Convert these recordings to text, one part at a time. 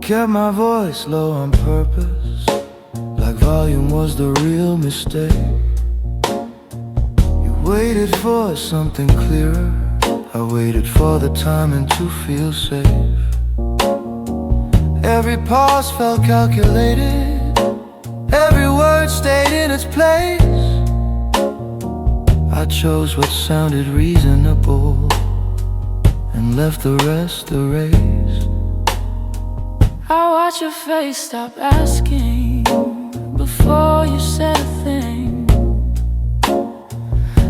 Kept my voice low on purpose, like volume was the real mistake. You waited for something clearer, I waited for the timing to feel safe. Every pause felt calculated, every word stayed in its place. I chose what sounded reasonable and left the rest erased. I watch your face stop asking before you said a thing.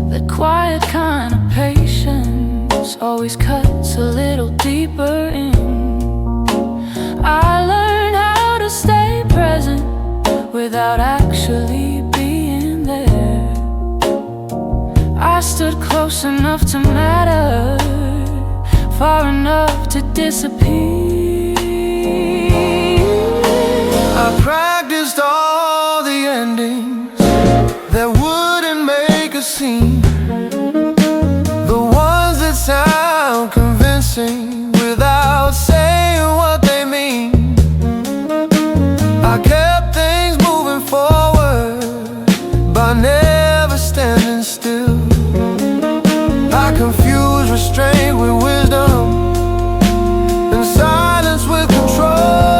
That quiet kind of patience always cuts a little deeper in. I learned how to stay present without actually being there. I stood close enough to matter, far enough to disappear. I practiced all the endings that wouldn't make a scene, the ones that sound convincing without saying what they mean. I kept things moving forward by never standing still. I confused restraint with wisdom and silence with control.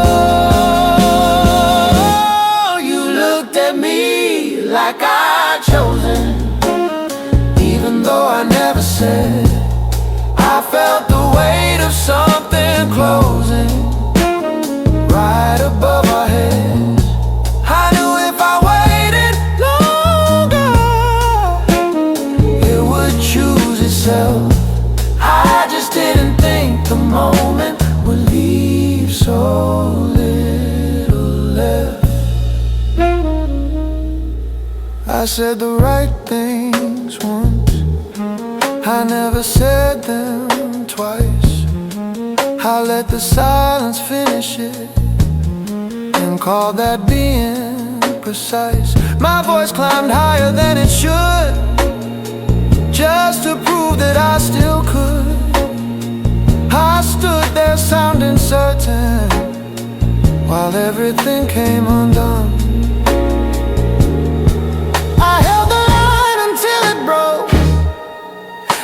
Like I'd chosen, even though I never said. I felt the weight of something closing right above our heads. I knew if I waited longer, it would choose itself. I just didn't think the moment would leave so little left. I said the right things once, I never said them twice. I let the silence finish it and called that being precise. My voice climbed higher than it should, just to prove that I still could. I stood there sounding certain while everything came undone. I held the line until it broke,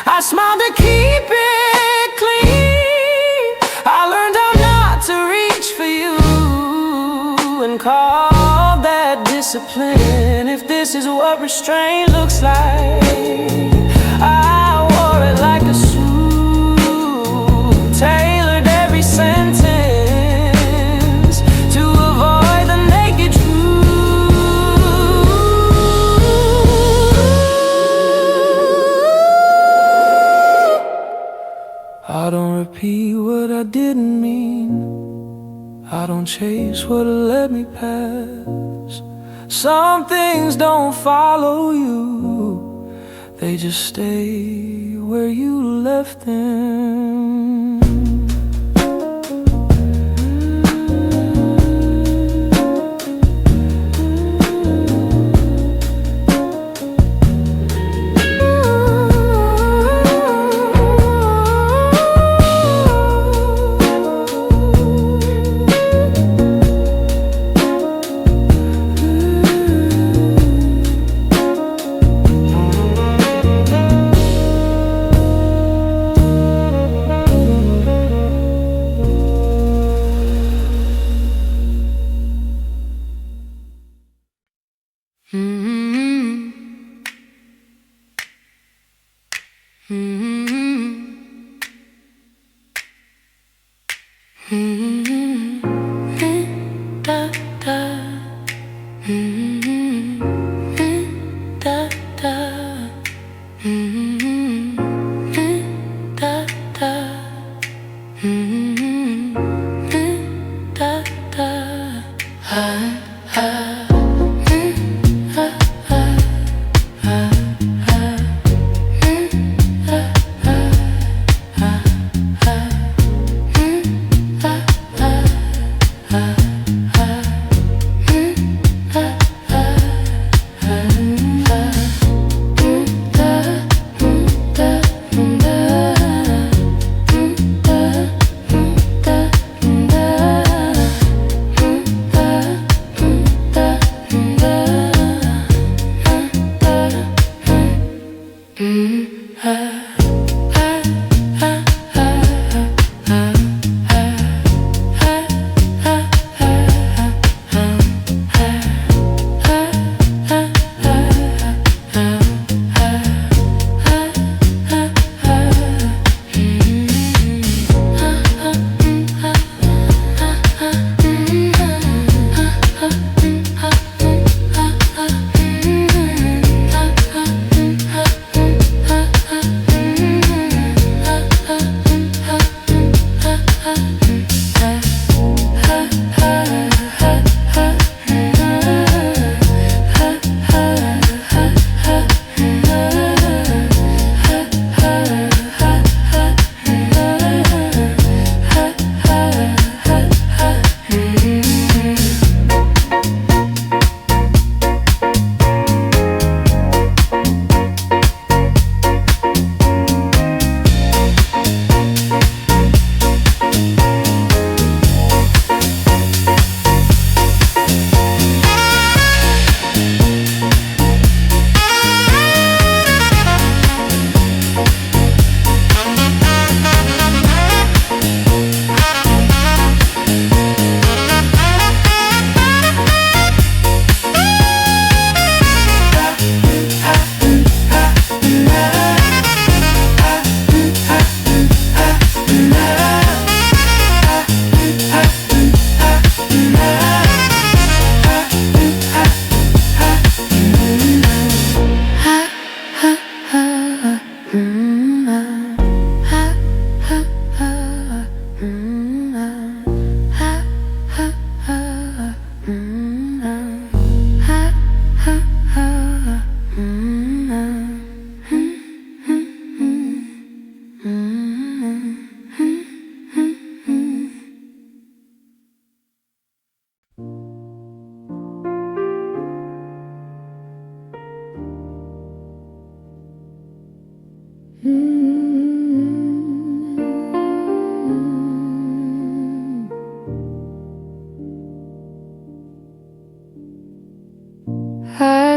I smiled to keep it clean. I learned how not to reach for you and call that discipline. If this is what restraint looks like, I wore it like a suit, tailored every sentence to avoid the naked truth. I don't repeat what I didn't mean, I don't chase what'll let me pass. Some things don't follow you, they just stay where you left them.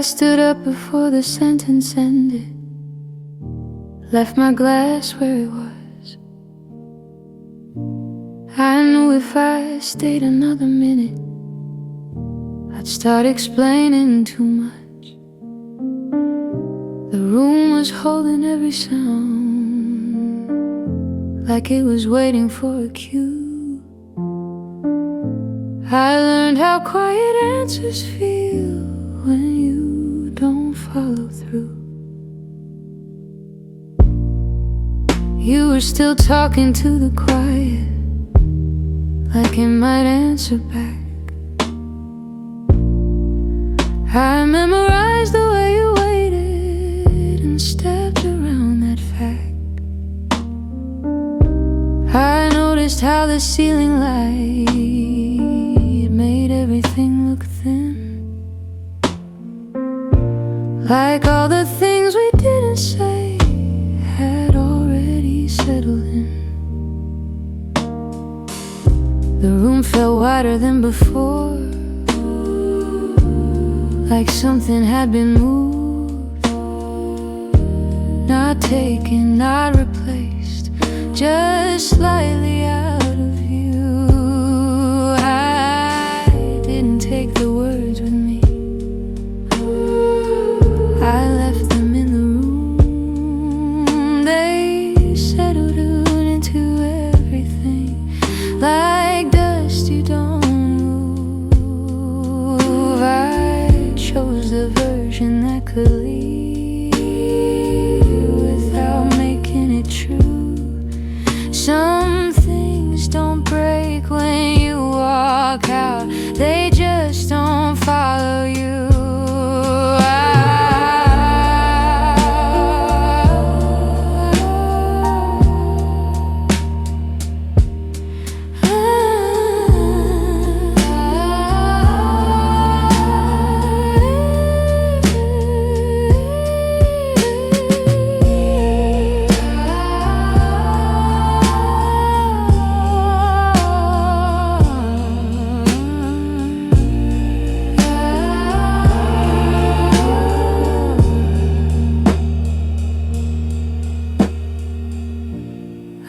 stood up before the sentence ended, left my glass where it was. I knew if I stayed another minute, I'd start explaining too much. The room was holding every sound, like it was waiting for a cue. I learned how quiet answers feel when you don't follow through. You were still talking to the quiet, like it might answer back. I memorized the way you waited and stepped around that fact. I noticed how the ceiling light made everything look thin, like all the things we didn't say had already settled in. The room felt wider than before, like something had been moved, not taken, not replaced, just slightly out of view. I didn't take the words with me, I left them in the room. They settled into everything, like dust you don't move. I chose the version that could leave without making it true. Some things don't break when you walk out, they just don't follow you.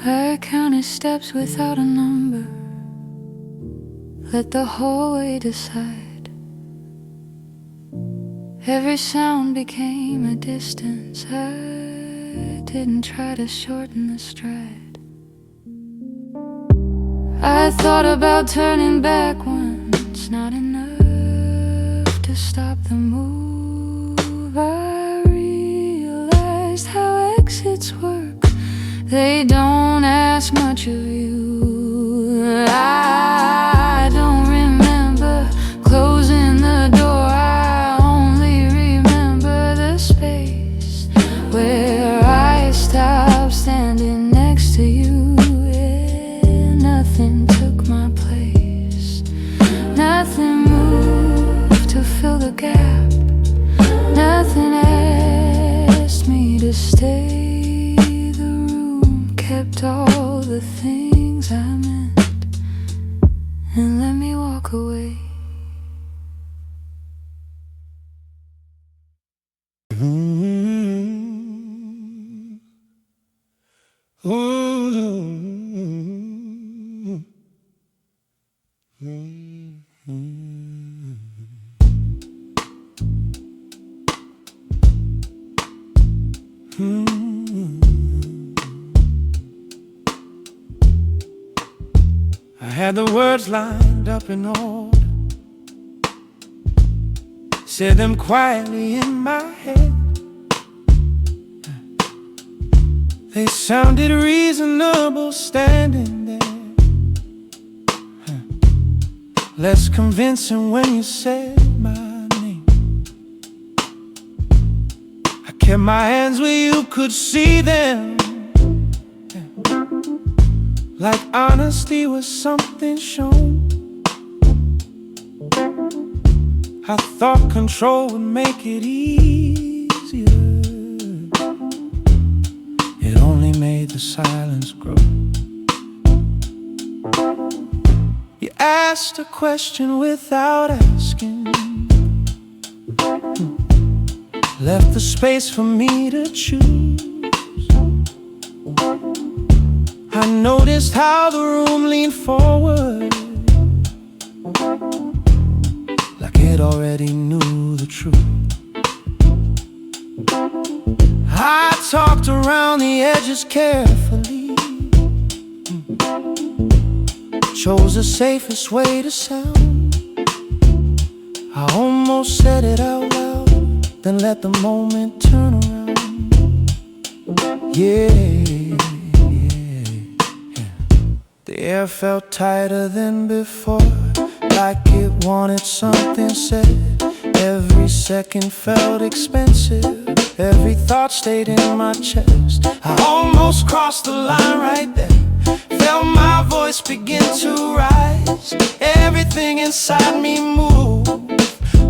I counted steps without a number, let the hallway decide. Every sound became a distance, I didn't try to shorten the stride. I thought about turning back once, not enough to stop the move. I realized how exits work, they don't ask much of you. I don't remember closing the door, I only remember the space where I stopped standing next to you. And nothing took my place, nothing moved to fill the gap, nothing asked me to stay. Kept all the things I meant and let me walk away. I had the words lined up in order, said them quietly in my head. They sounded reasonable standing there, less convincing when you said my name. I kept my hands where you could see them, like honesty was something shown. I thought control would make it easier, it only made the silence grow. You asked a question without asking, left the space for me to choose. I noticed how the room leaned forward, like it already knew the truth. I talked around the edges carefully, chose the safest way to sound. I almost said it out loud, then let the moment turn around. Yeah, the air felt tighter than before, like it wanted something said. Every second felt expensive, every thought stayed in my chest. I almost crossed the line right there, felt my voice begin to rise. Everything inside me moved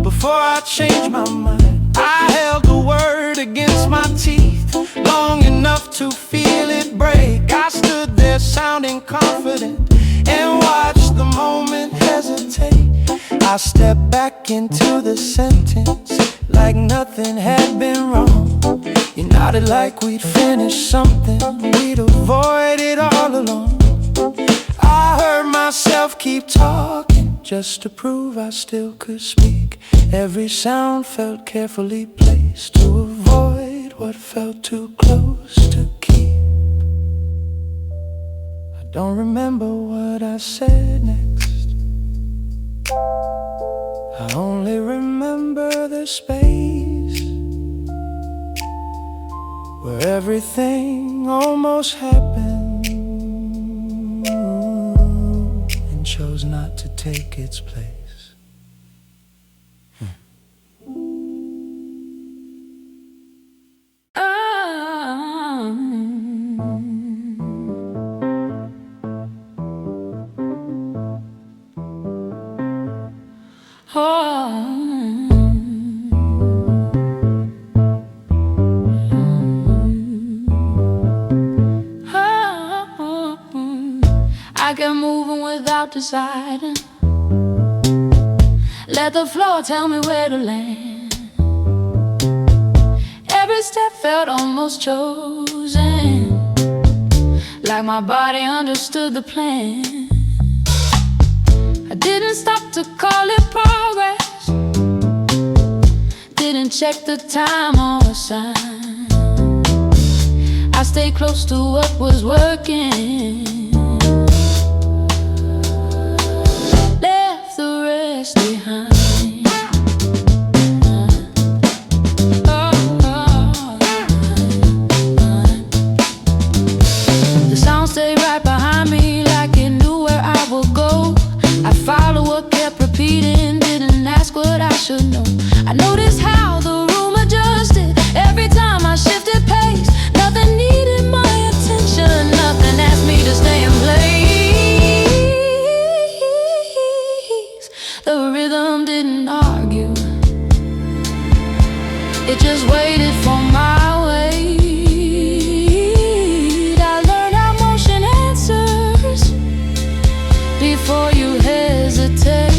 before I changed my mind. I held the word against my teeth long enough to feel it break. I stood there sounding confident and watched the moment hesitate. I stepped back into the sentence like nothing had been wrong. You nodded like we'd finished something we'd avoided all along. I heard myself keep talking just to prove I still could speak. Every sound felt carefully placed to avoid what felt too close to keep. I don't remember what I said next, I only remember the space where everything almost happened and chose not to take its place. I get moving without deciding. Let the floor tell me where to land. Every step felt almost chosen, like my body understood the plan. I didn't stop to call it progress, didn't check the time or the sign. I stayed close to what was working, left the rest behind. The sound stayed right behind me, like it knew where I would go. I followed what kept repeating, didn't ask what I should know. I noticed how the room adjusted every time I shifted pace. Nothing needed my attention, nothing asked me to stay in place. The rhythm didn't argue, it just waited for my wait. I learned how motion answers before you hesitate.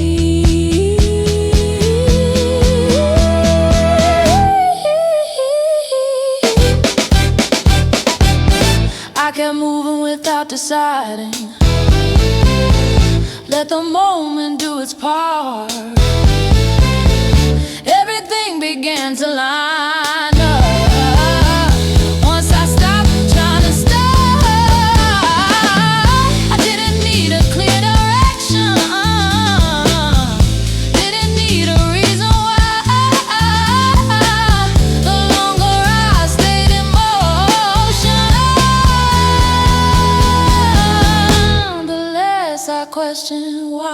I kept moving without deciding. Let the moment do its part. Everything began to line up once I stopped trying to stop. I didn't need a clear direction, didn't need a reason why. The longer I stayed in motion, the less I questioned why.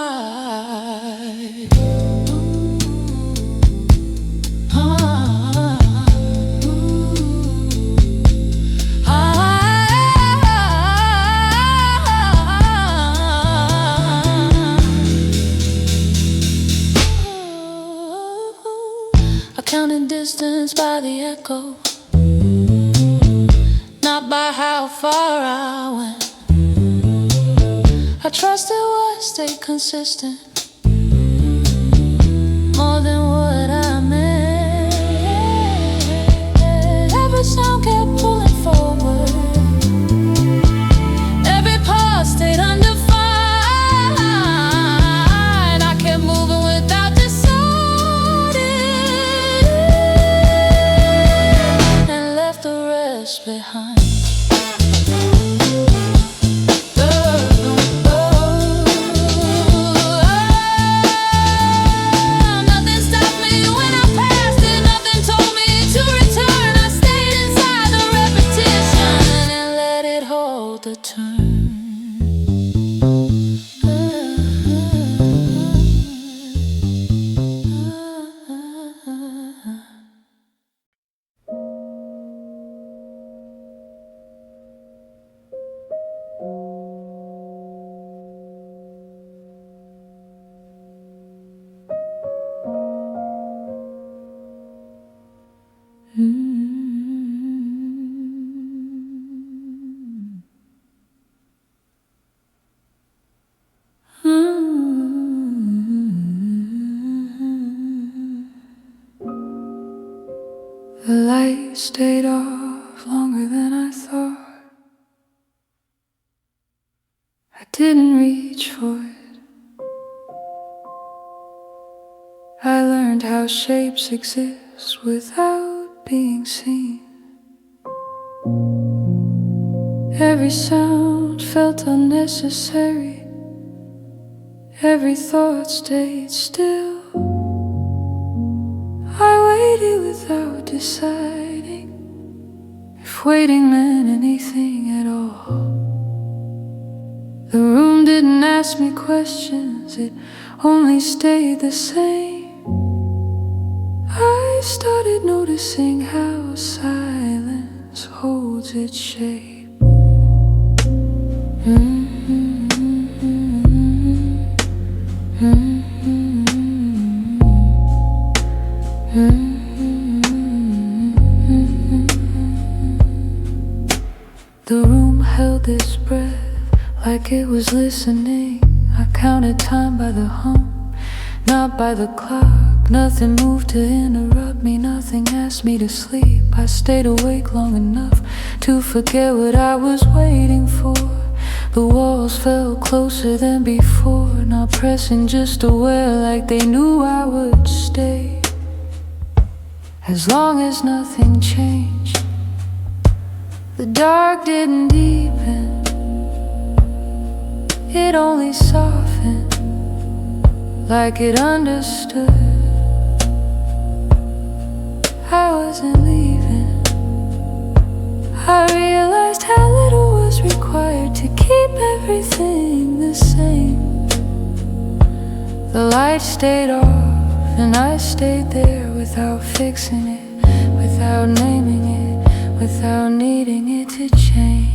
I counted distance by the echo, not by how far I went. I trusted what stayed consistent more than what I meant. world a turn. The light stayed off longer than I thought. I didn't reach for it. I learned how shapes exist without being seen. Every sound felt unnecessary. Every thought stayed still. I waited without deciding if waiting meant anything at all. The room didn't ask me questions, it only stayed the same. I started noticing how silence holds its shape. The room held its breath like it was listening. I counted time by the hum, not by the clock. Nothing moved to interrupt me, nothing asked me to sleep. I stayed awake long enough to forget what I was waiting for. The walls felt closer than before, not pressing, just aware like they knew I would stay. As long as nothing changed, the dark didn't deepen, it only softened, like it understood I wasn't leaving. I realized how little was required to keep everything the same. The light stayed off and I stayed there without fixing it, without naming it, without needing it to change.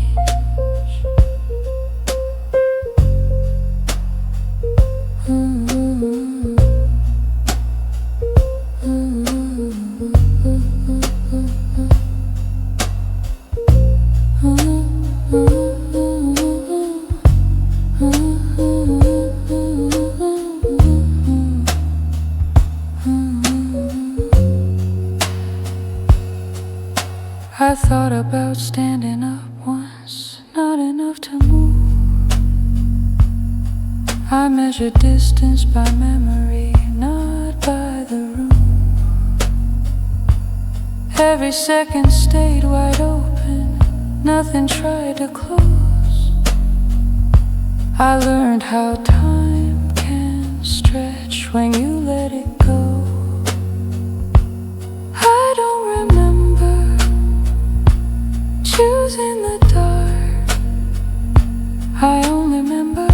I thought about standing up once, not enough to move. I measured distance by memory, not by the room. Every second stayed wide open, nothing tried to close. I learned how time can stretch when you let it go. I don't remember choosing the dark, I only remember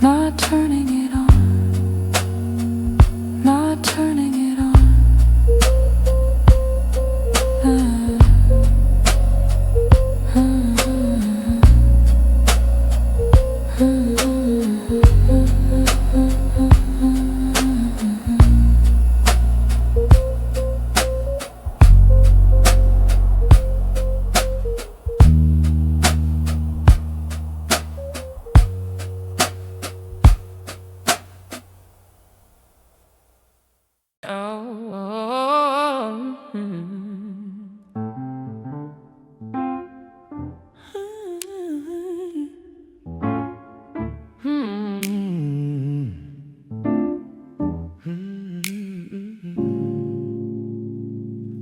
not turning it on, not turning it on.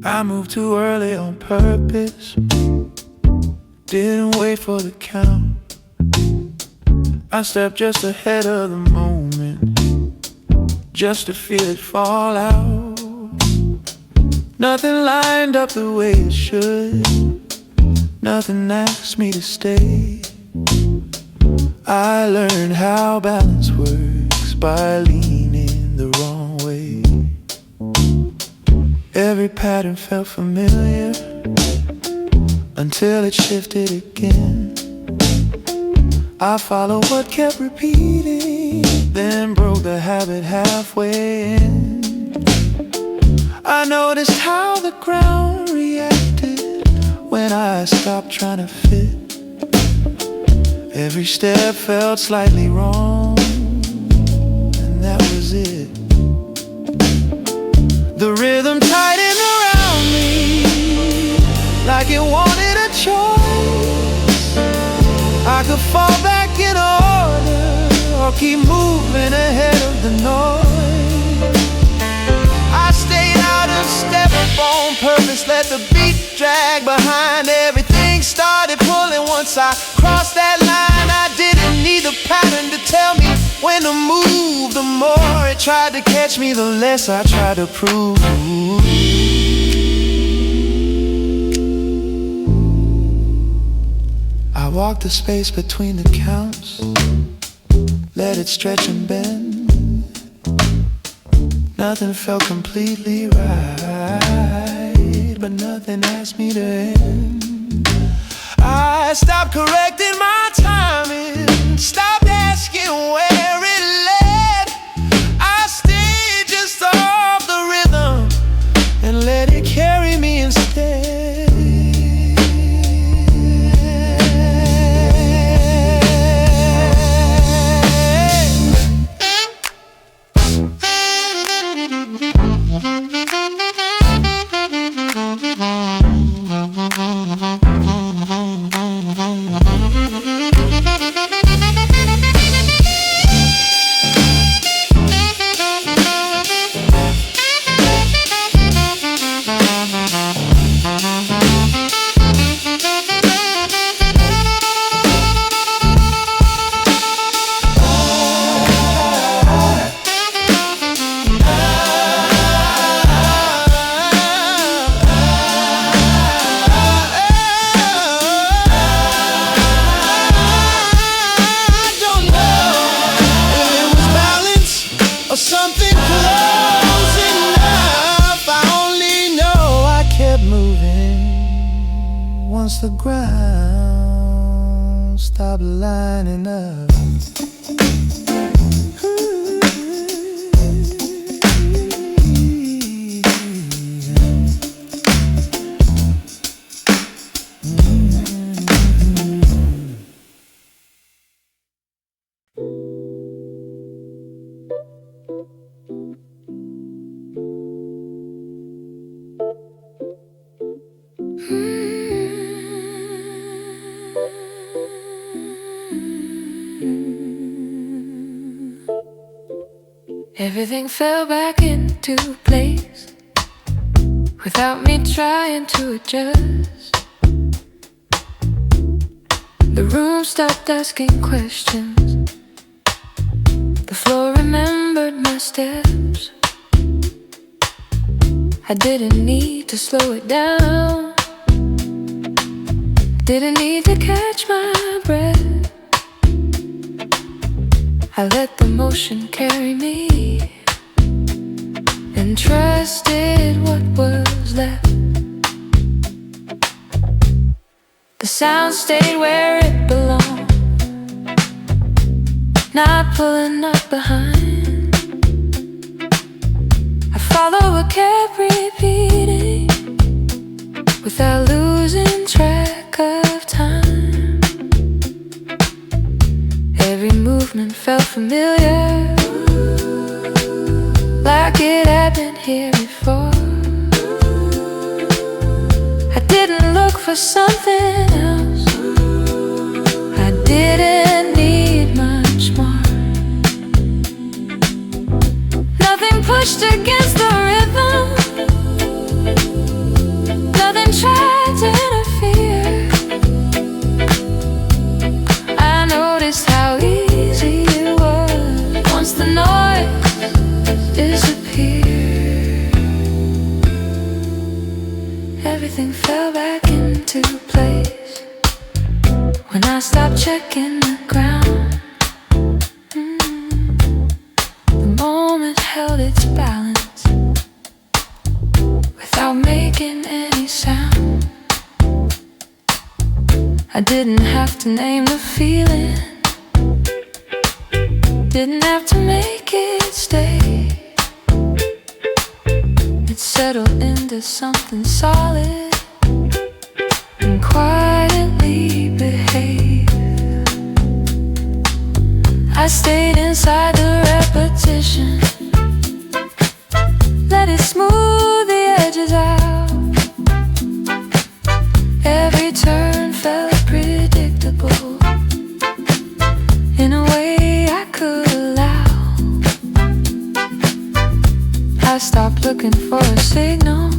I moved too early on purpose, didn't wait for the count. I stepped just ahead of the moment, just to feel it fall out. Nothing lined up the way it should, Nothing asks me to stay. I learned how balance works by leaning the wrong way. Every pattern felt familiar until it shifted again. I followed what kept repeating, then broke the habit halfway in. I noticed how the ground reacted when I stopped trying to fit. Every step felt slightly wrong, and that was it. The rhythm tightened around me like it wanted a choice. I could fall back in order or keep moving ahead of the noise. I stayed out of step on purpose, let the beat drag behind. Everything started pulling once I crossed that line. I didn't need the pattern to tell me when to move. The more it tried to catch me, the less I tried to prove. I walked the space between the counts, let it stretch and bend. Nothing felt completely right, but nothing asked me to end. I stopped correcting my timing, stopped asking where it led. I stayed just off the rhythm and let it carry me instead. Something close enough. I only know I kept moving once the ground stopped lining up. Everything fell back into place without me trying to adjust. The room stopped asking questions. The floor remembered my steps. I didn't need to slow it down. Didn't need to catch my breath. I let the motion carry me and trusted what was left. The sound stayed where it belonged, not pulling up behind. I followed what kept repeating without losing track of time. Every movement felt familiar, like it had been here before. I didn't look for something else, I didn't need much more. Nothing pushed against the rhythm, nothing tried to interfere. checking the ground. The moment held its balance without making any sound. I didn't have to name the feeling, didn't have to make it stay. It settled into something solid and quietly behaved. I stayed inside the repetition, let it smooth the edges out. Every turn felt predictable in a way I could allow. I stopped looking for a signal,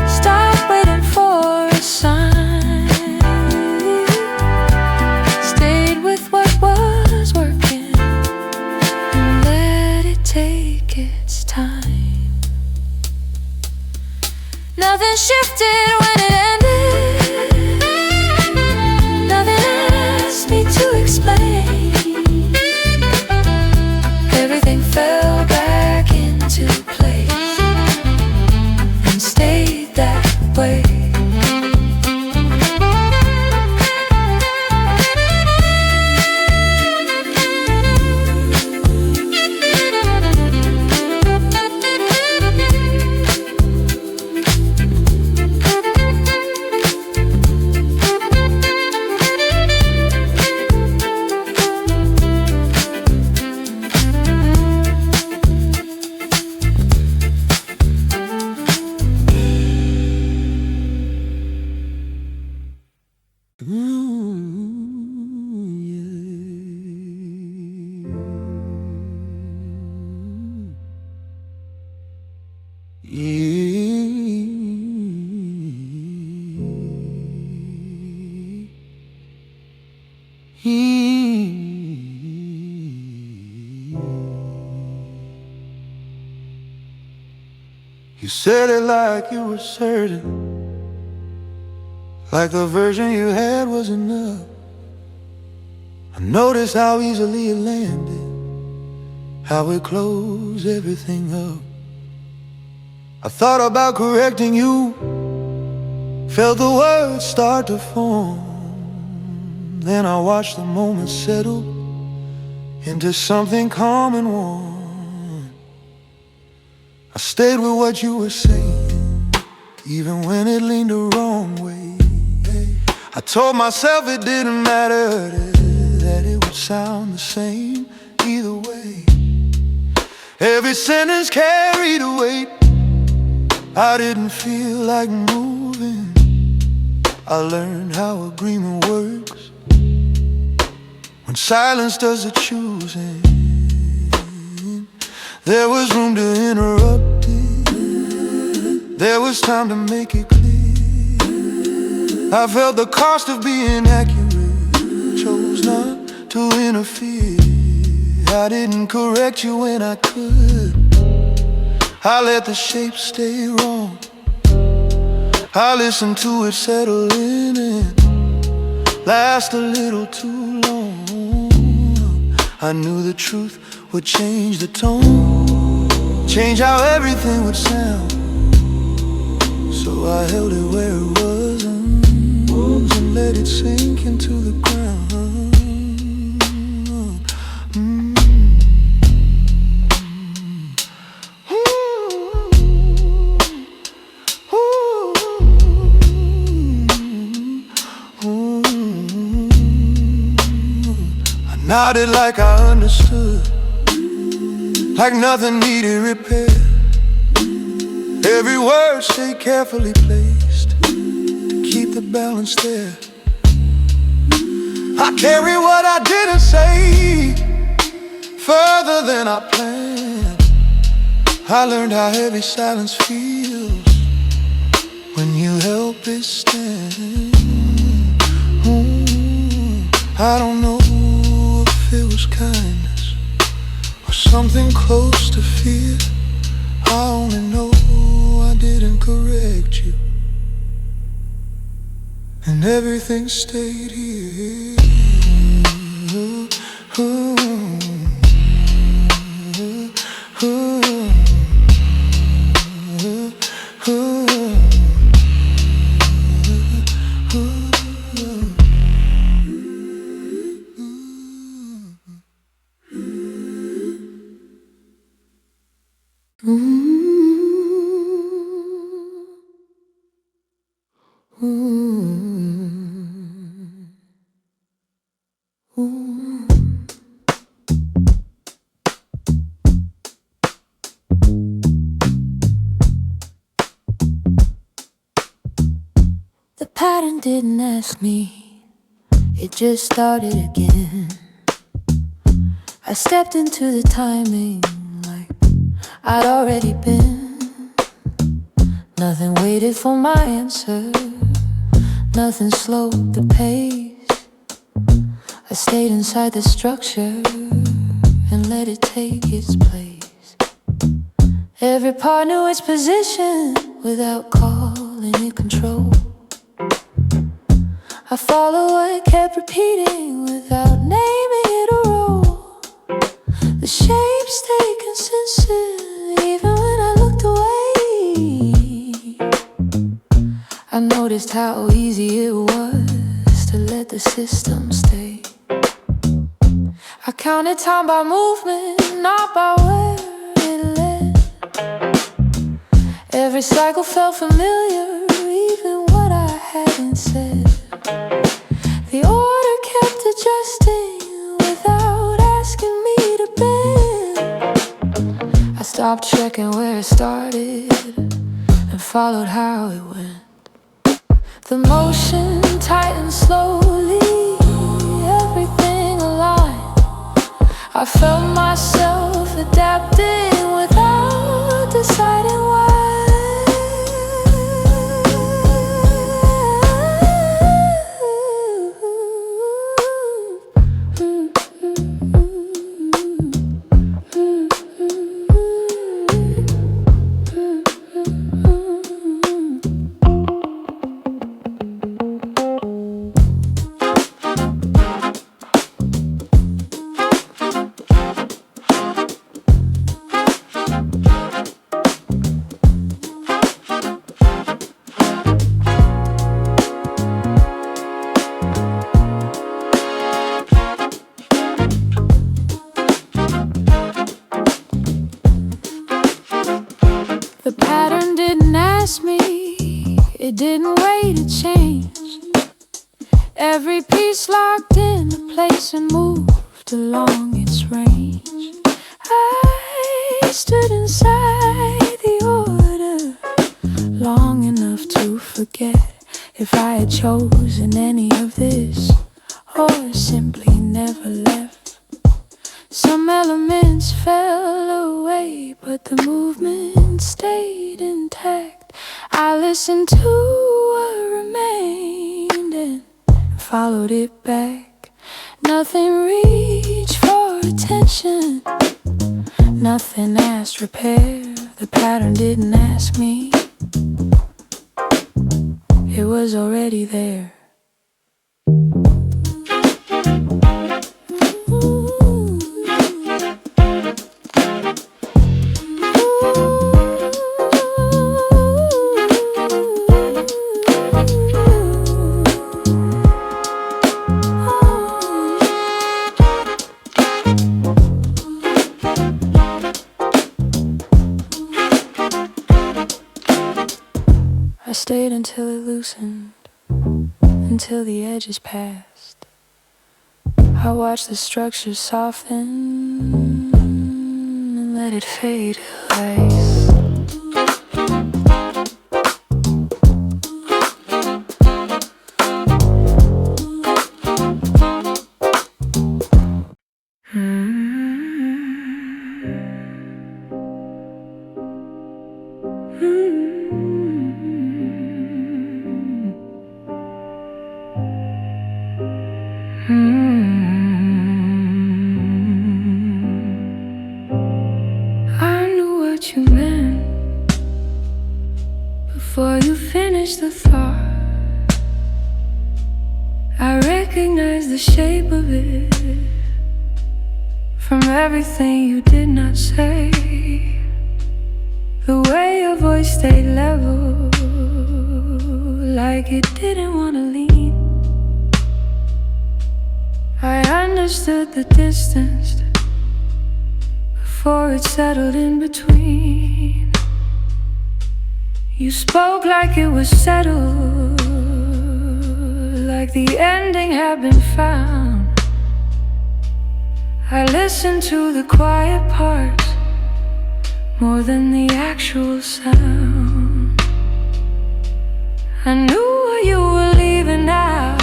stopped waiting for a sign, stayed with what was working and let it take its time. Nothing shifted when it ended, nothing asked me to explain. Everything fell back into place and stayed that way. You said it like you were certain, like the version you had was enough. I noticed how easily it landed, how it closed everything up. I thought about correcting you, felt the words start to form. Then I watched the moment settle into something calm and warm. I stayed with what you were saying, even when it leaned the wrong way. I told myself it didn't matter, that it would sound the same either way. Every sentence carried a weight, I didn't feel like moving. I learned how agreement works, when silence does the choosing. There was room to interrupt it, there was time to make it clear. I felt the cost of being accurate, chose not to interfere. I didn't correct you when I could, I let the shape stay wrong. I listened to it settle in and last a little too long. I knew the truth would change the tone, change how everything would sound. So I held it where it was and let it sink into the ground. I nodded like I understood, like nothing needed repair. Every word stayed carefully placed to keep the balance there. I carry what I didn't say further than I planned. I learned how heavy silence feels when you help it stand. I don't know if it was kindness or something close to fear. I only know I didn't correct you, and everything stayed here. The pattern didn't ask me, it just started again. I stepped into the timing like I'd already been. Nothing waited for my answer, nothing slowed the pace. I stayed inside the structure and let it take its place. Every part knew its position without calling it control. I followed what kept repeating without naming it a role. The shape stayed consistent even when I looked away. I noticed how easy it was to let the system stay. I counted time by movement, not by where it led. Every cycle felt familiar, even what I hadn't said. The order kept adjusting without asking me to bend. I stopped checking where it started and followed how it went. The motion tightened slowly, everything aligned. I felt myself adapting without deciding why. The pattern didn't ask me, it didn't wait to change. Every piece locked into place and moved along its range. I stood inside the order long enough to forget if I had chosen any of this or simply never left. Some elements fell away, but the movement stayed intact. I listened to what remained and followed it back. Nothing reached for attention, nothing asked repair. The pattern didn't ask me, it was already there. I stayed until it loosened, until the edges passed. I watched the structure soften and let it fade away. I knew what you meant before you finished the thought. I recognize the shape of it from everything you did not say. The way your voice stayed level, like it didn't want to lean. I understood the distance before it settled in between. You spoke like it was settled, like the ending had been found. I listened to the quiet parts more than the actual sound. I knew what you were leaving out,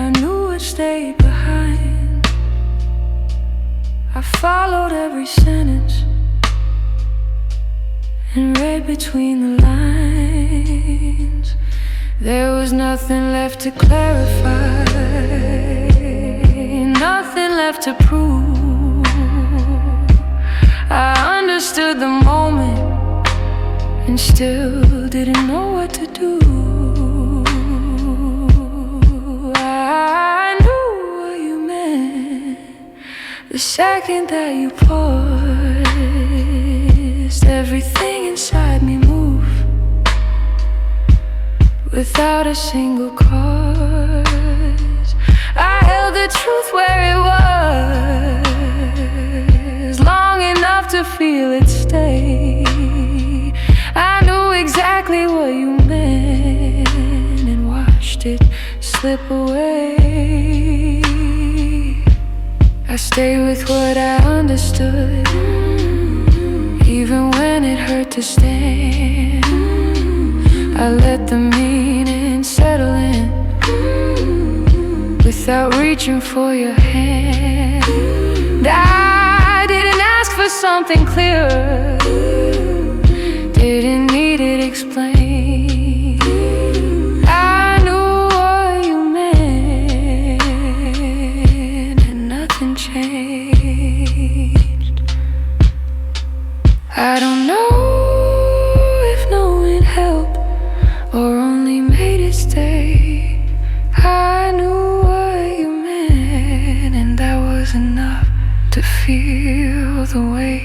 I knew what stayed behind. I followed every sentence and read between the lines. There was nothing left to clarify, nothing left to prove. I understood the moment and still didn't know what to do. I knew what you meant the second that you paused. Everything inside me moved without a single cause. I held the truth where it was, long enough to feel it stay. I knew exactly what you meant and watched it slip away. I stayed with what I understood, even when it hurt to stand. I let the meaning settle in without reaching for your hand. I didn't ask for something clearer, didn't need it explained. I knew what you meant and nothing changed. I don't know if knowing helped or only made it stay. I knew what you meant and that was enough to feel the way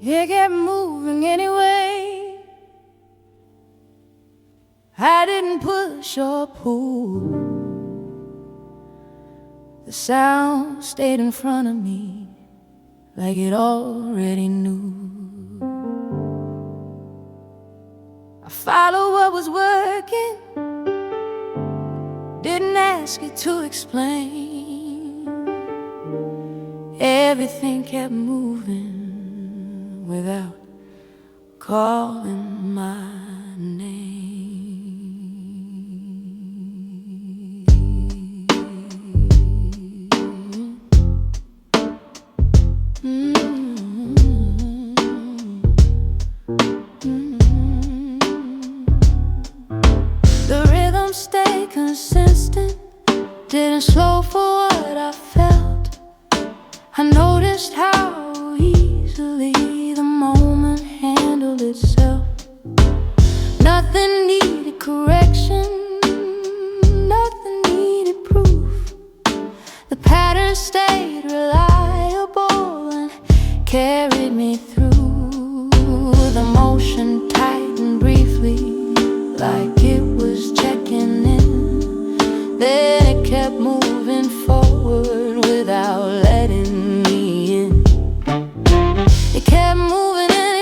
It kept moving anyway. I didn't push or pull. The sound stayed in front of me like it already knew. I followed what was working, didn't ask it to explain. Everything kept moving without calling my name. The rhythm stayed consistent, didn't slow for what I felt. I noticed how easily the moment handled itself. Nothing needed correction, nothing needed proof. The pattern stayed reliable and carried me through. The motion tightened briefly, like it was checking in. Then it kept moving forward without letting me in. It kept moving in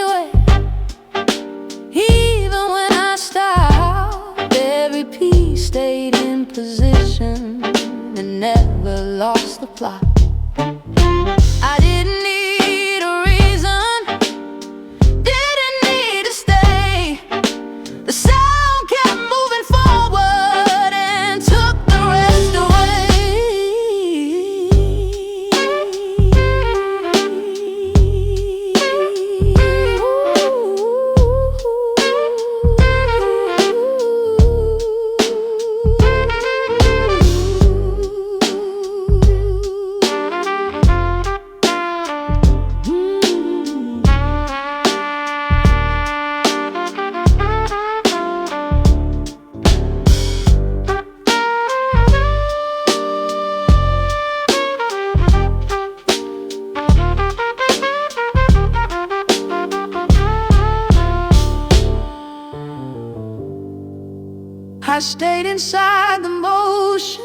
I stayed inside the motion,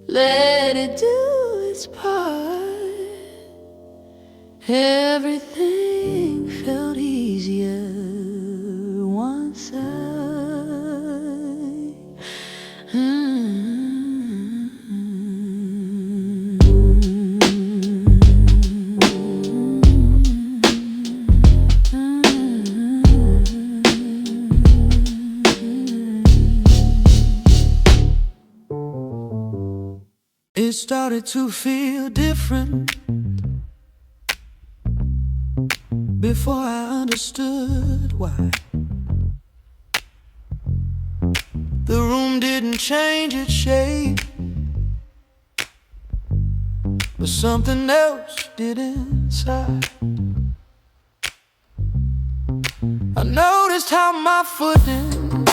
let it do its part. Everything felt easier once It started to feel different before I understood why. The room didn't change its shape, but something else did inside. I noticed how my footing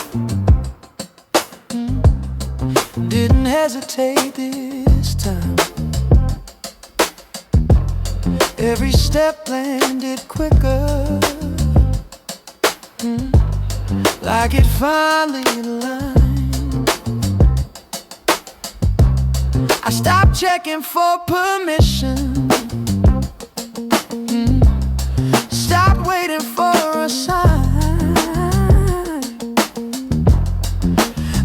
didn't hesitate this time. Every step landed quicker, like it finally aligned. I stopped checking for permission, stopped waiting for a sign.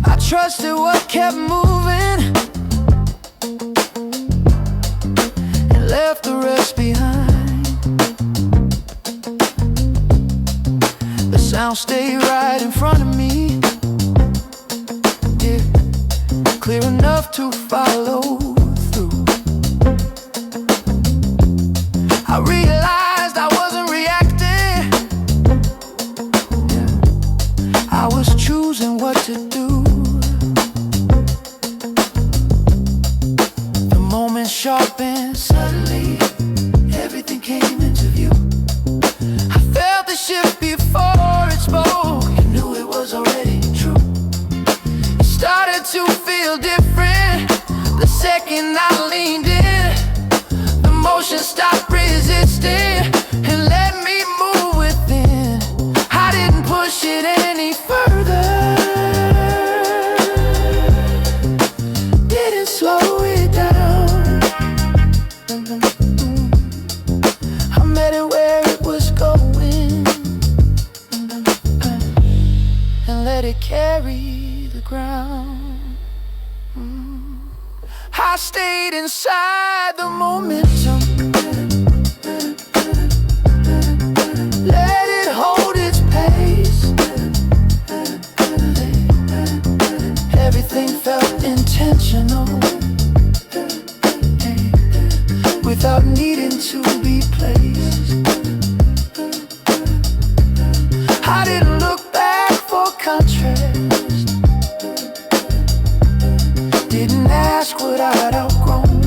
I trusted what kept moving and left the rest behind. The sound stayed right in front of me, yeah, clear enough to follow through. I realized I wasn't reacting, yeah, I was choosing what to do. The moment sharpened, suddenly everything came into view. I felt the shift before it spoke, you knew it was already true. It started to feel different the second I leaned in. The motion stopped resisting and let me move within. I didn't push it any further, didn't slow it down. I met it where it was going and let it carry the ground. I stayed inside the momentum, let it hold its pace. Everything felt intentional, without needing to be placed. I didn't look back for contrast, didn't ask what I'd outgrown.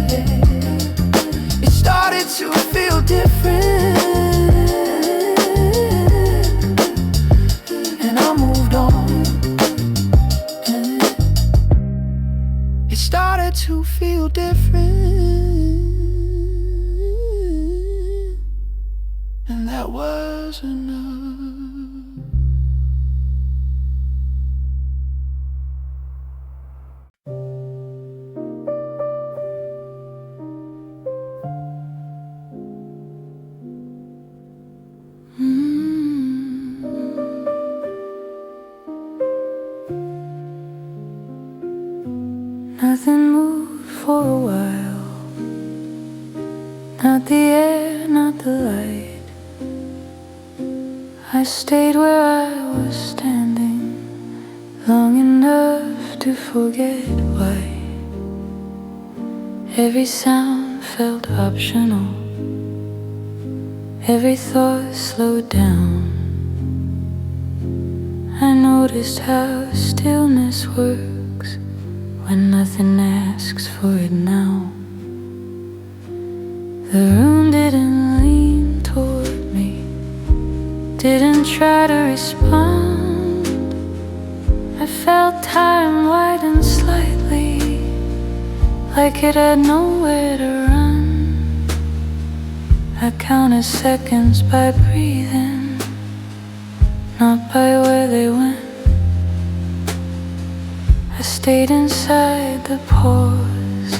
Yeah. It started to feel different, and I moved on. It started to feel different, and that was enough. Nothing moved for a while, not the air, not the light. I stayed where I was standing long enough to forget why. Every sound felt optional, every thought slowed down. I noticed how stillness works when nothing asks for it now. The room didn't lean toward me, didn't try to respond. I felt time widen slightly, like it had nowhere to run. I counted seconds by breathing, not by where they went. I stayed inside the pause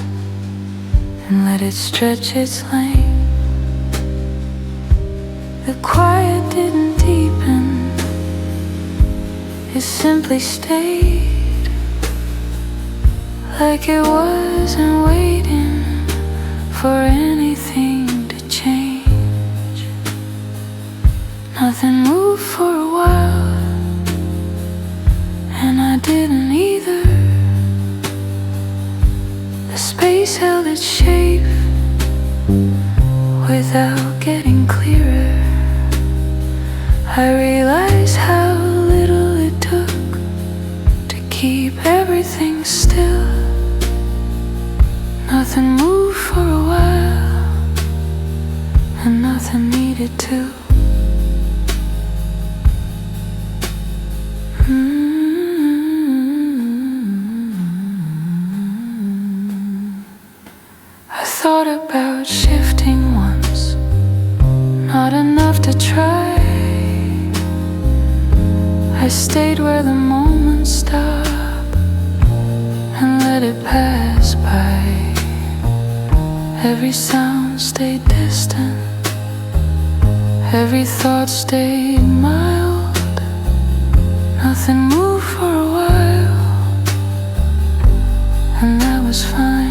and let it stretch its length. The quiet didn't deepen, it simply stayed, like it wasn't waiting for anything to change. Nothing moved for a while, and I didn't either. The space held its shape without getting clearer. I realized how little it took to keep everything still. Nothing moved for a while, and nothing needed to. I thought about shifting once, not enough to try. I stayed where the moments stop and let it pass by. Every sound stayed distant, every thought stayed mild. Nothing moved for a while, and that was fine.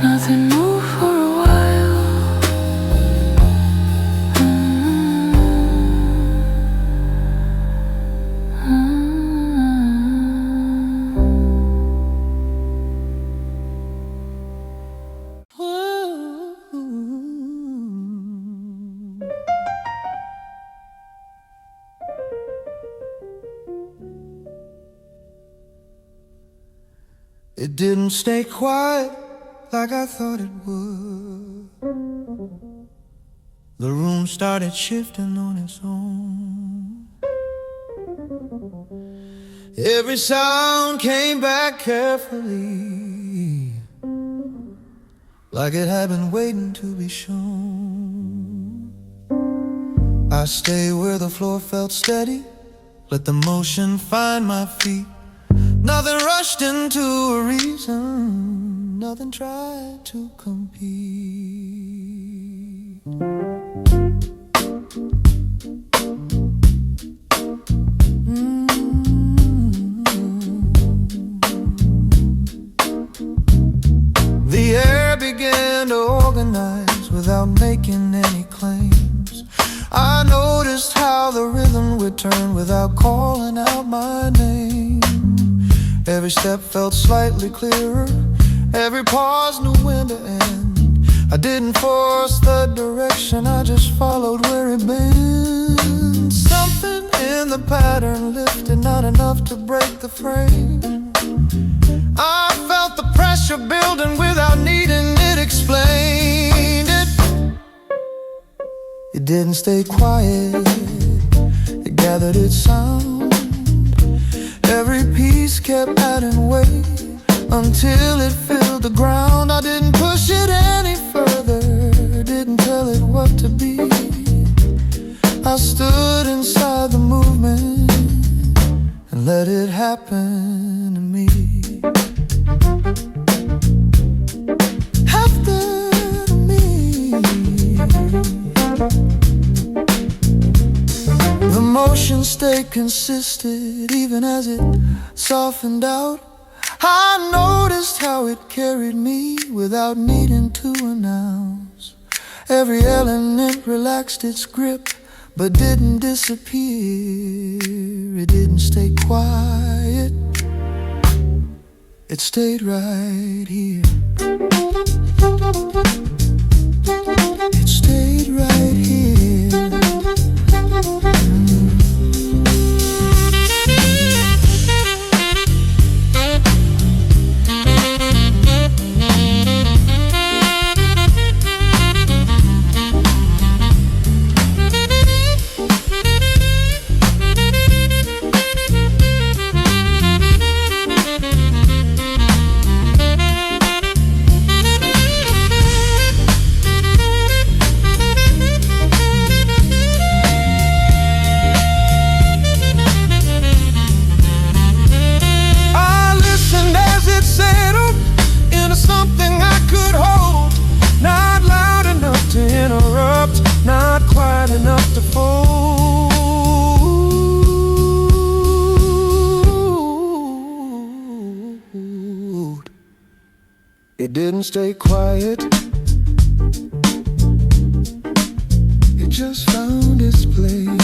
Nothing moved for a while. It didn't stay quiet like I thought it would. The room started shifting on its own. Every sound came back carefully, like it had been waiting to be shown. I stayed where the floor felt steady, let the motion find my feet. Nothing rushed into a reason, nothing tried to compete. The air began to organize without making any claims. I noticed how the rhythm would turn without calling out my name. Every step felt slightly clearer, every pause knew when to end. I didn't force the direction, I just followed where it bent. Something in the pattern lifted, not enough to break the frame. I felt the pressure building without needing it explained. It didn't stay quiet, it gathered its sound. Every piece kept adding weight until it filled the ground. I didn't push it any further, didn't tell it what to be. I stood inside the movement and let it happen to me. After me, the motion stayed consistent even as it softened out. I noticed how it carried me without needing to announce. Every element relaxed its grip but didn't disappear. It didn't stay quiet, it stayed right here. It stayed right here. It didn't stay quiet. It just found its place.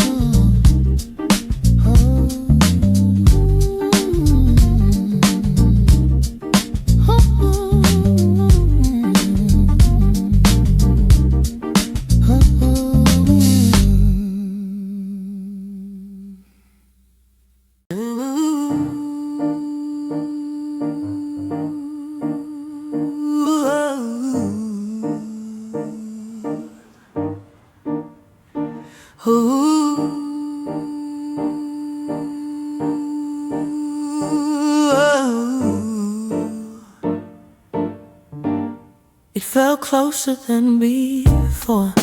Oh. Oh. It felt closer than before,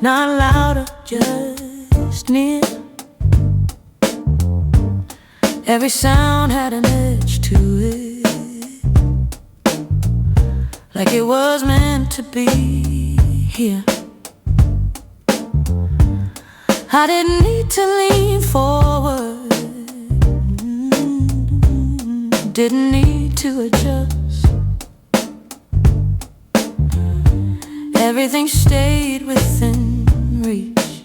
not louder, just near. Every sound had an edge to it, like it was meant to be here. I didn't need to lean forward, didn't need to adjust. Everything stayed within reach,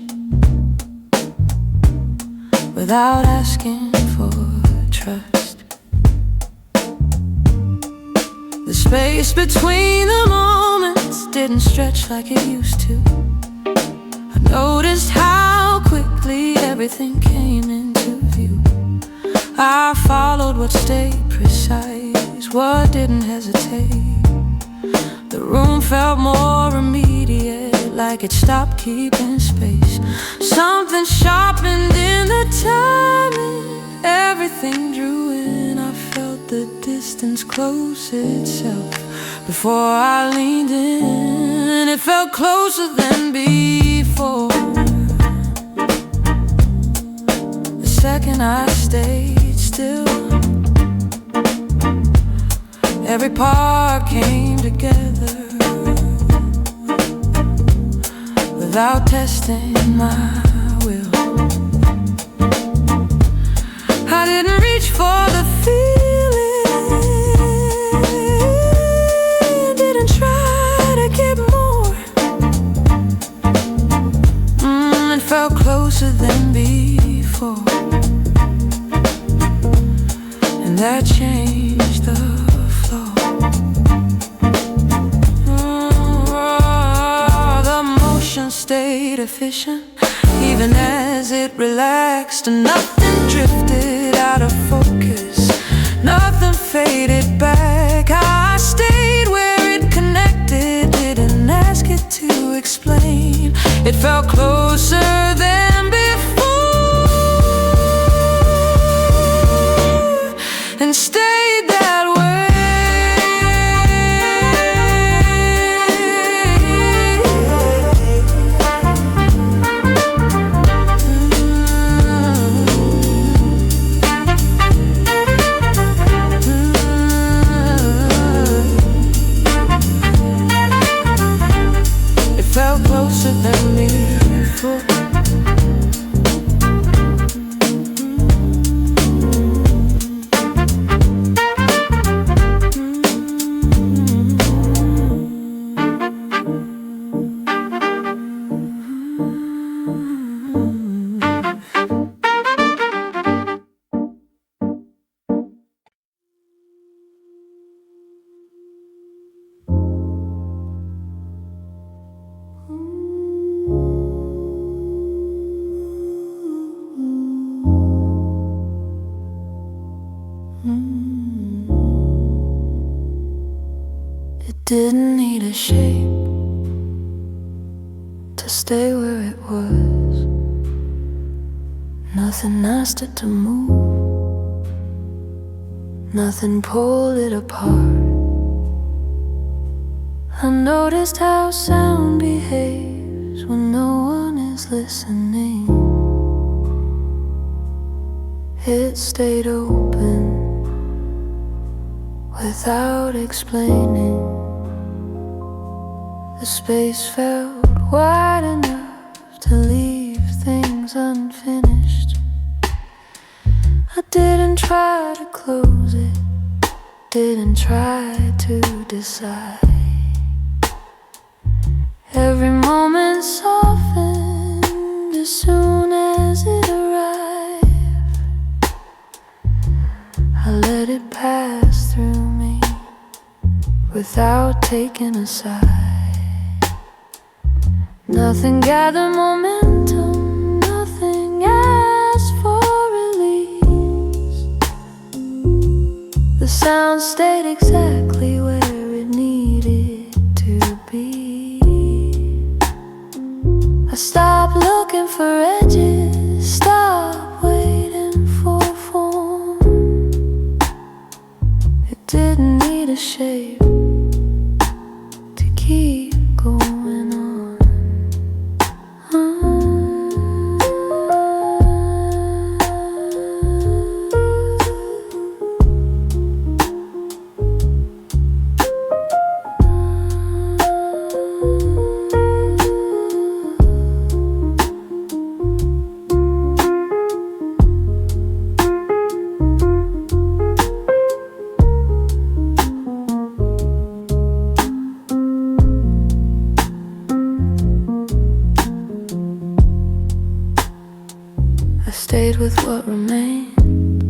without asking for trust. The space between the moments didn't stretch like it used to. I noticed how quickly everything came into view. I followed what stayed precise, what didn't hesitate. The room felt more immediate, like it stopped keeping space. Something sharpened in the timing, everything drew in. I felt the distance close itself before I leaned in. It felt closer than before. The second I stayed still, every part came together without testing my will. I didn't reach for the feeling, didn't try to get more. It felt closer than before, and that changed the flow. The motion stayed efficient, even as it relaxed, and nothing drifted out of focus, nothing faded back. I stayed where it connected, didn't ask it to explain. It felt closer than before, and stayed that way. It felt closer than before. It didn't need a shape to stay where it was. Nothing asked it to move, nothing pulled it apart. I noticed how sound behaves when no one is listening. It stayed open without explaining. The space felt wide enough to leave things unfinished. I didn't try to close it, didn't try to decide. Every moment softened as soon as it arrived. I let it pass through me without taking a side. Nothing gathered momentum, nothing asked for release. The sound stayed exactly where it needed to be. I stopped looking for edges, stopped waiting for form. It didn't need a shape to keep going on. I stayed with what remained,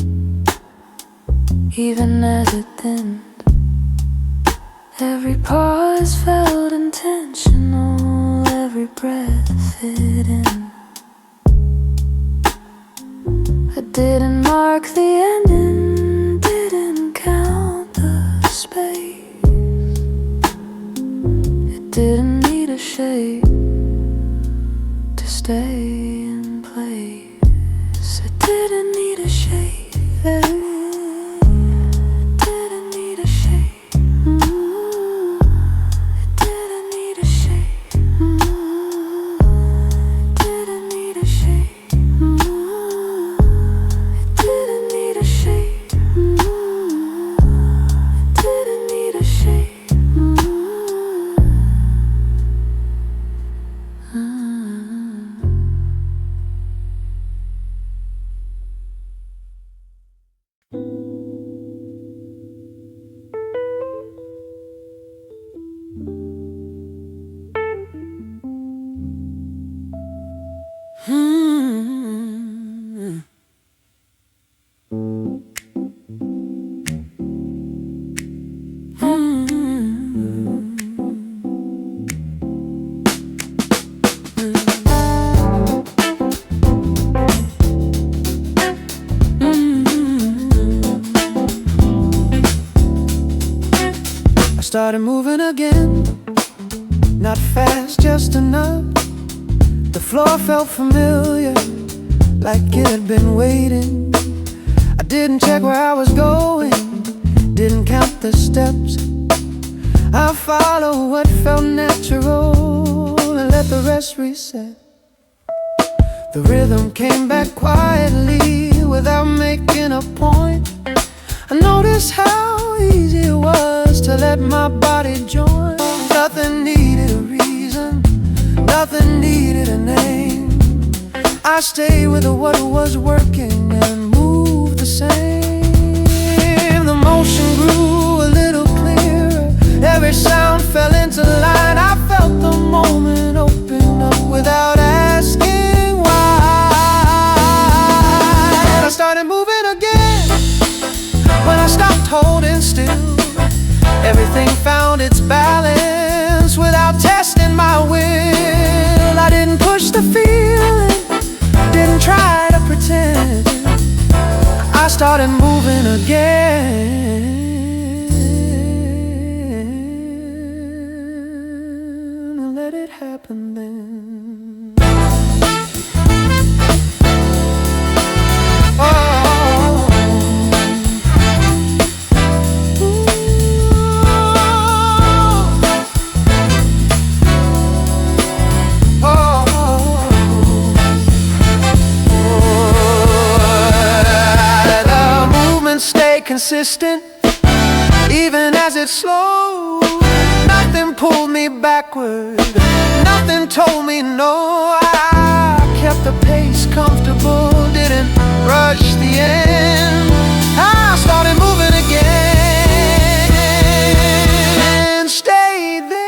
even as it thinned. Every pause felt intentional, every breath fit in. I didn't mark the ending, didn't count the space. It didn't need a shape to stay in place. It didn't need a shape. Didn't need a shape. It didn't need a shape. Didn't need a shape. It didn't need a shape. Didn't need a shape. I started moving again, not fast, just enough. The floor felt familiar, like it had been waiting. I didn't check where I was going, didn't count the steps. I followed what felt natural and let the rest reset. The rhythm came back quietly without making a point. I noticed how easy it was to let my body join. Nothing needed a reason, nothing needed a name. I stayed with what was working and moved the same. The motion grew a little clearer, every sound fell into line. I felt the moment open up without asking why. And I started moving again when I stopped holding still. Everything found its balance without testing my will. I didn't push the feeling, didn't try to pretend. I started moving again and let it happen then. Consistent, even as it slowed. Nothing pulled me backward, nothing told me no. I kept the pace comfortable, didn't rush the end. I started moving again, stayed there.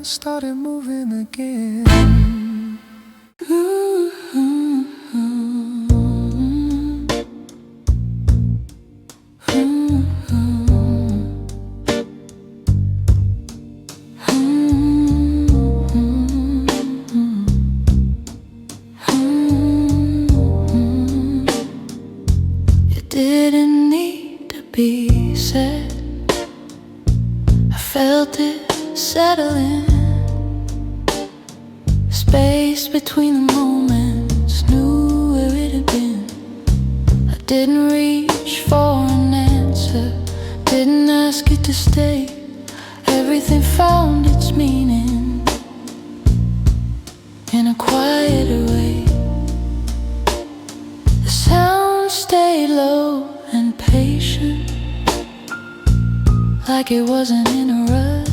Started moving again. It didn't need to be said. I felt it settling. Space between the moments, knew where it had been. I didn't reach for an answer, didn't ask it to stay. Everything found its meaning in a quieter way. The sound stayed low and patient, like it wasn't in a rush.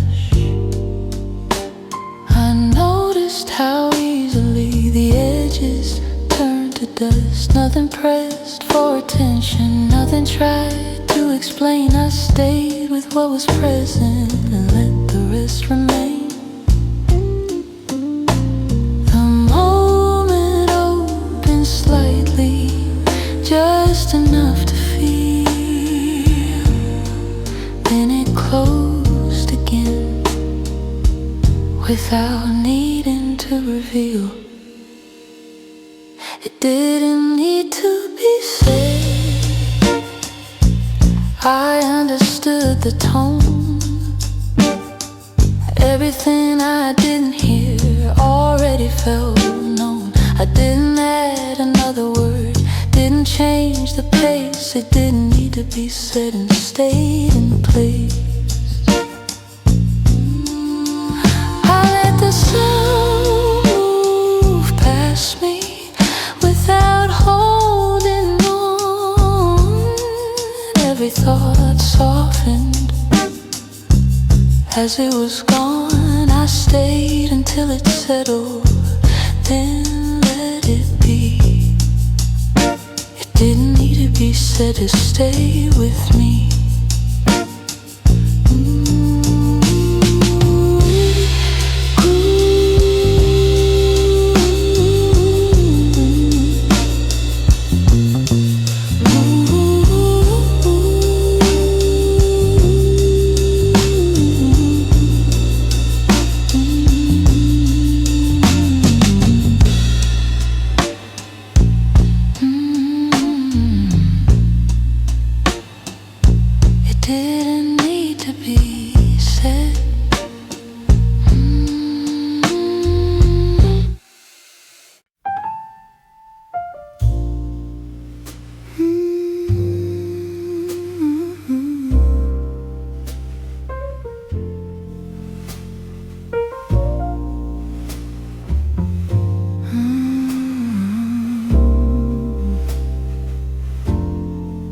I noticed how easily the edges turned to dust. Nothing pressed for attention, nothing tried to explain. I stayed with what was present and let the rest remain. The moment opened slightly, just enough to feel, then it closed again without needing to reveal. It didn't need to be said. I understood the tone. Everything I didn't hear already felt known. I didn't add another word, didn't change the pace. It didn't need to be said and stayed in place. I let the sound move past me without holding on. Every thought softened as it was gone. I stayed until it settled, then let it be. It didn't need to be said to stay with me. Didn't need to be said.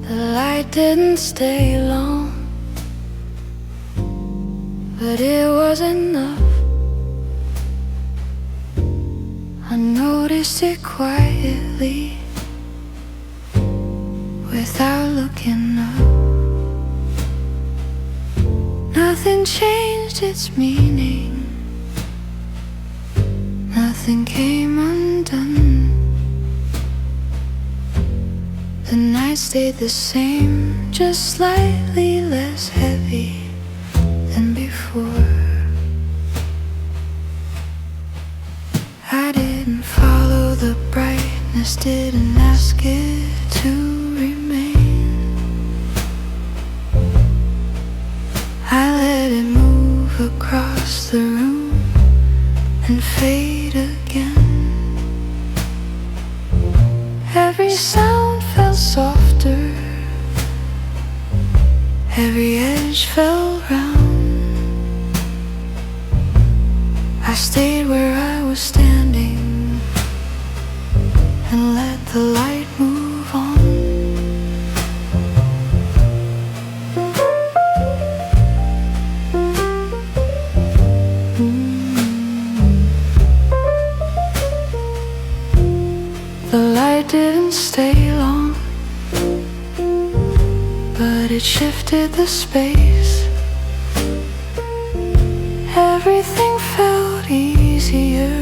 The light didn't stay long, but it was enough. I noticed it quietly, without looking up. Nothing changed its meaning, nothing came undone. The night stayed the same, just slightly less heavy than before. I didn't just didn't ask it to remain. I let it move across the room and fade again. Every sound felt softer, every edge felt round. I stayed where I was standing and let the light move on. The light didn't stay long, but it shifted the space. Everything felt easier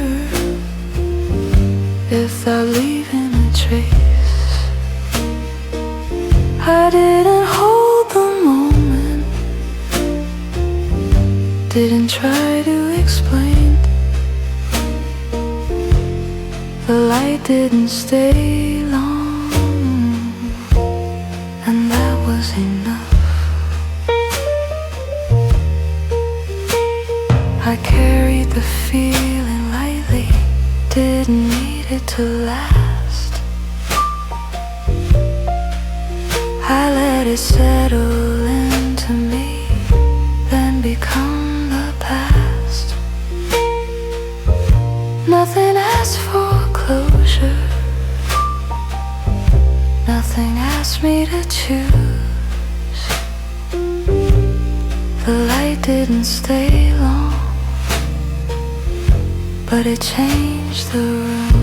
without leaving a trace. I didn't hold the moment, didn't try to explain. The light didn't stay long, and that was enough. I carried the feeling lightly, didn't need it to last. I let it settle into me, then become the past. Nothing asked for closure, nothing asked me to choose. The light didn't stay long, but it changed the room.